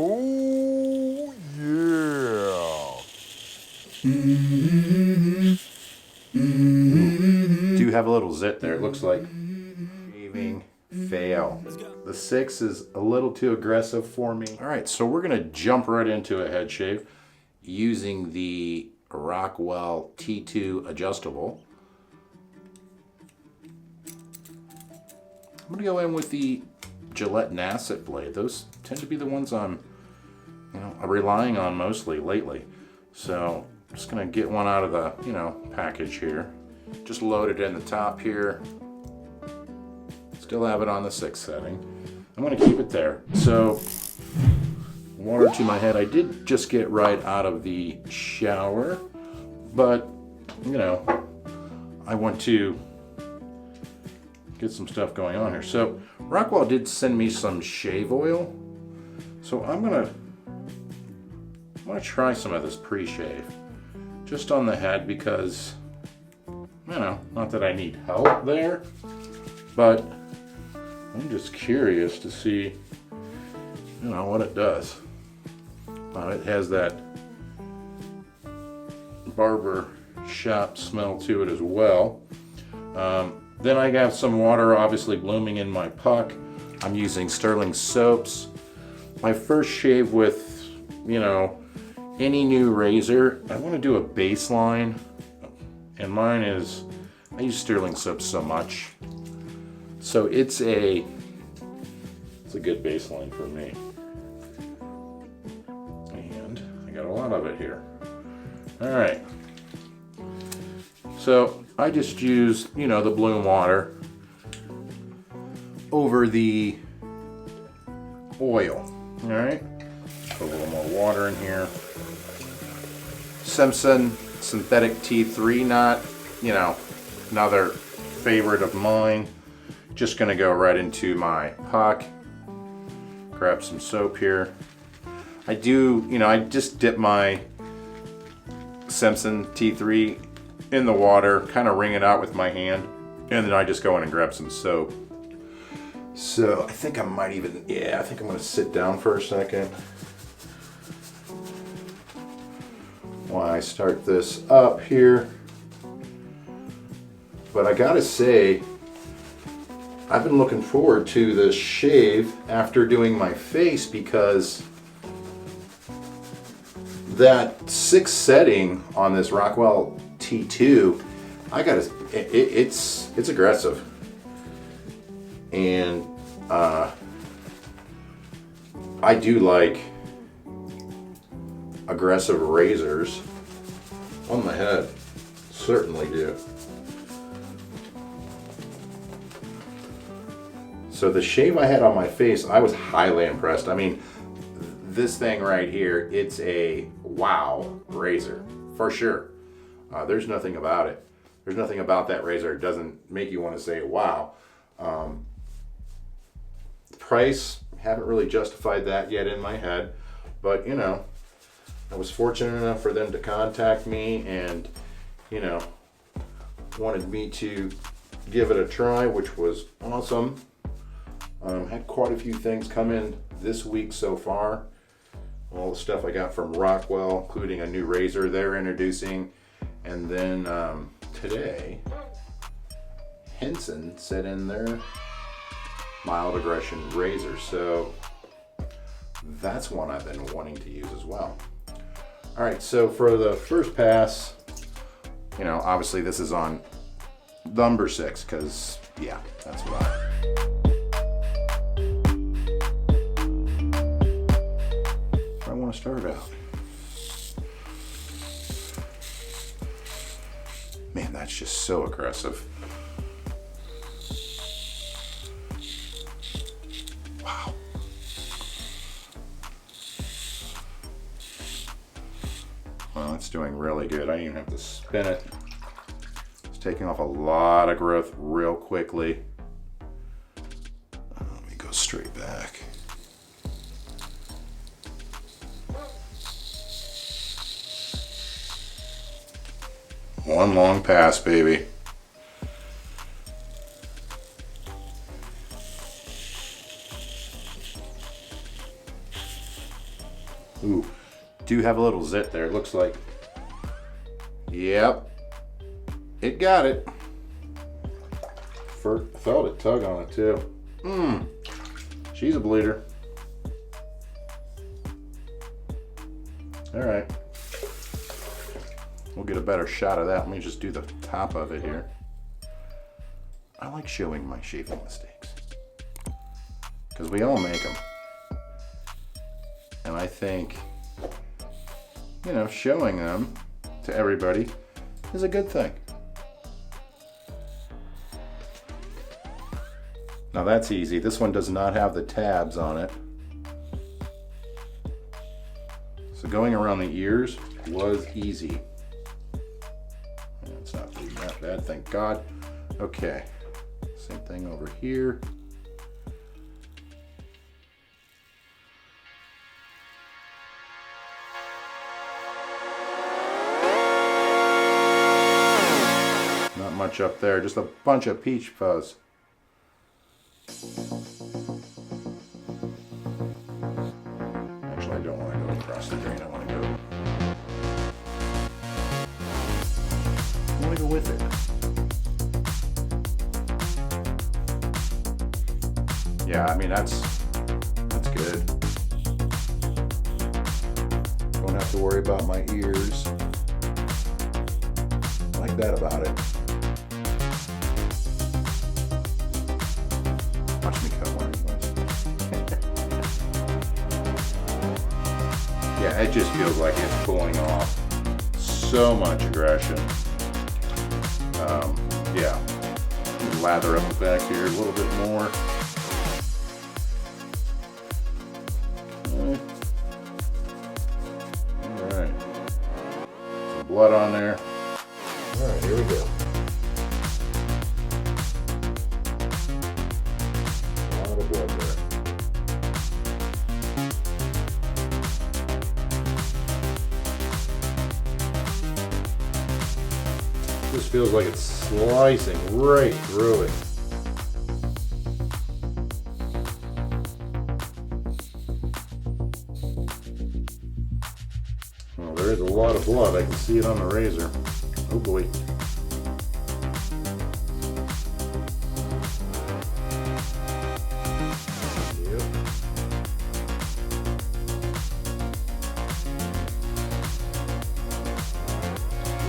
Oh, yeah. Ooh. Do have a little zit there. It looks like shaving fail. The 6 is a little too aggressive for me. All right, so we're gonna jump right into a head shave using the Rockwell T2 adjustable. I'm gonna go in with the Gillette Nacet blade. Those tend to be the ones I'm relying on mostly lately. So I'm just gonna get one out of the package here. Just load it in the top here. Still have it on the 6 setting. I'm gonna keep it there. So water to my head. I did just get right out of the shower, but I want to get some stuff going on here. So Rockwell did send me some shave oil. So I'm gonna try some of this pre-shave just on the head because not that I need help there, but I'm just curious to see what it does. It has that barber shop smell to it as well. Then I got some water obviously blooming in my puck. I'm using Sterling soaps. My first shave with any new razor, I want to do a baseline, and mine is, I use Sterling soaps so much, so it's a good baseline for me, and I got a lot of it here. All right, so I just use the bloom water over the oil. All right, put a little more water in here. Simpson synthetic T3 knot, another favorite of mine. Just gonna go right into my puck. Grab some soap here. I just dip my Simpson T3 in the water, kind of wring it out with my hand, and then I just go in and grab some soap. So I think I might even, I think I'm gonna sit down for a second while I start this up here. But I gotta say, I've been looking forward to this shave after doing my face because that 6 setting on this Rockwell T2, it's aggressive. And I do like aggressive razors on my head, certainly do. So the shave I had on my face, I was highly impressed. I mean, this thing right here, it's a wow razor, for sure. There's nothing about it. There's nothing about that razor. It doesn't make you want to say wow. The price, haven't really justified that yet in my head, but I was fortunate enough for them to contact me and wanted me to give it a try, which was awesome. Had quite a few things come in this week so far. All the stuff I got from Rockwell, including a new razor they're introducing, and then today Henson sent in their mild aggression razor, so that's one I've been wanting to use as well. All right, so for the first pass, obviously this is on number 6 because that's what I want to start out. Man, that's just so aggressive. Wow. Well, it's doing really good. I didn't even have to spin it. It's taking off a lot of growth real quickly. Let me go straight back. One long pass, baby. Ooh, do have a little zit there. It looks like. Yep, it got it. Felt it tug on it too. She's a bleeder. All right, we'll get a better shot of that. Let me just do the top of it here. I like showing my shaving mistakes because we all make them. And I think, you know, showing them to everybody is a good thing. Now that's easy. This one does not have the tabs on it. So going around the ears was easy. It's not bleeding that bad, thank God. Okay, same thing over here. Not much up there, just a bunch of peach fuzz. Actually, I don't want to go across the grain. I want to go with it. Yeah, I mean that's good. Don't have to worry about my ears. I like that about it. Watch me cut one. Yeah, it just feels like it's pulling off so much aggression. Yeah, lather up the back here a little bit more. All right, some blood on there. All right, here we go. A lot of blood there. This feels like it's slicing right through it. Well, there is a lot of blood. I can see it on the razor. Oh boy. Yep.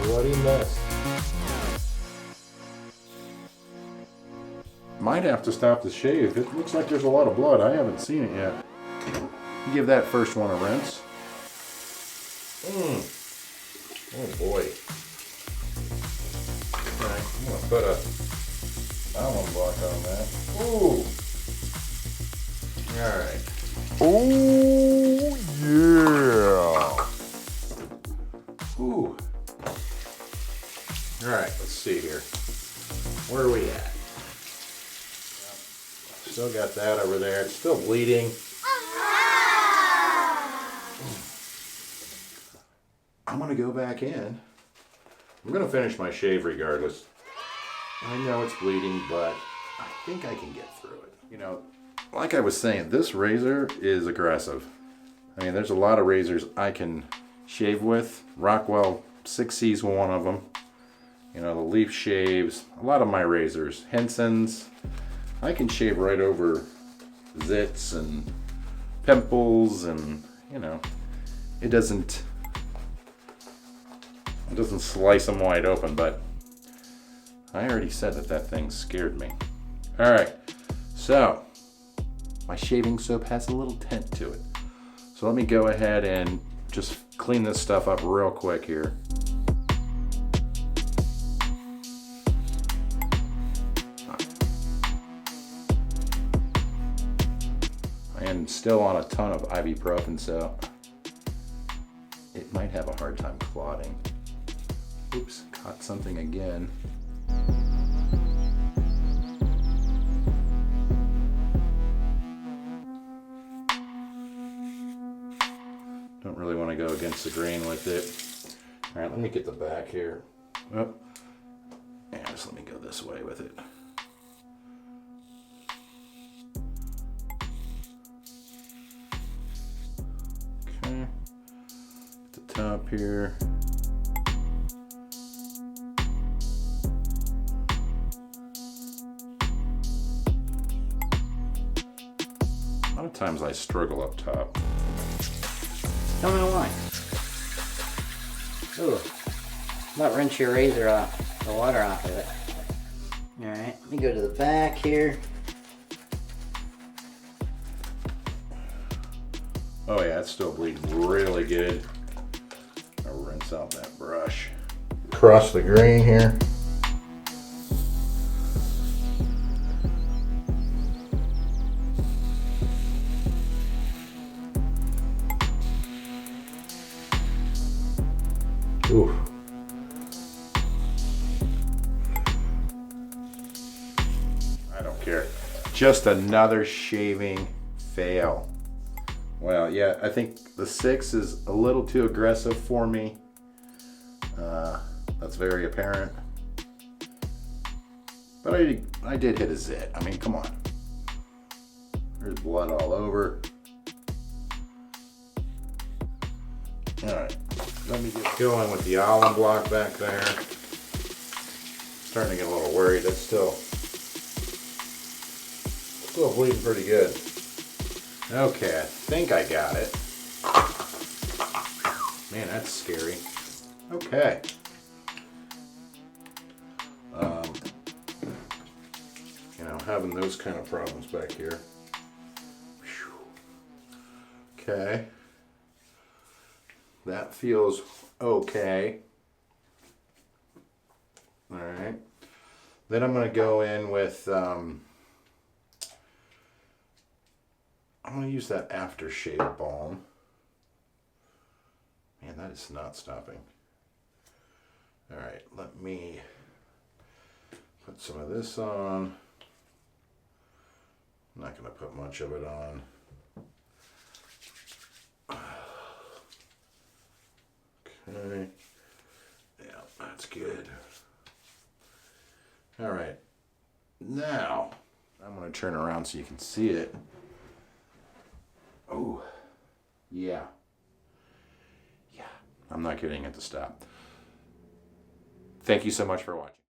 Bloody mess. Might have to stop the shave. It looks like there's a lot of blood. I haven't seen it yet. Give that first one a rinse. Oh boy. Okay, I'm gonna put a alum block on that. Ooh. Alright. Oh, yeah. Ooh. Alright, let's see here. Where are we at? Still got that over there. It's still bleeding. I'm gonna go back in. I'm gonna finish my shave regardless. I know it's bleeding, but I think I can get through it. You know, like I was saying, this razor is aggressive. I mean, there's a lot of razors I can shave with. Rockwell 6C is one of them. You know, the leaf shaves. A lot of my razors. Henson's. I can shave right over zits and pimples, and you know, it doesn't slice them wide open, but I already said that thing scared me. All right, so my shaving soap has a little tint to it. So let me go ahead and just clean this stuff up real quick here. And still on a ton of ibuprofen, so it might have a hard time clotting. Oops, caught something again. Don't really want to go against the grain with it. All right, let me get the back here. Oh, yeah, just let me go this way with it. Okay. top here. A lot of times I struggle up top. Don't know why. Ooh. About rinse your razor off, the water off of it. Alright, let me go to the back here. Oh yeah, it's still bleeding really good. I'll rinse out that brush. Across the grain here. Ooh. I don't care. Just another shaving fail. Well, yeah, I think the 6 is a little too aggressive for me. That's very apparent. But I did hit a zit. I mean, come on. There's blood all over. All right, let me get going with the alum block back there. Starting to get a little worried. It's still bleeding pretty good. Okay, I think I got it. Man, that's scary. Okay. You know, having those kind of problems back here. Whew. Okay. That feels okay. All right. Then I'm going to go in with, I'm going to use that aftershave balm. Man, that is not stopping. All right, let me put some of this on. I'm not going to put much of it on. Okay. Yeah, that's good. All right. Now, I'm going to turn around so you can see it. Oh, yeah. Yeah, I'm not getting it to stop. Thank you so much for watching.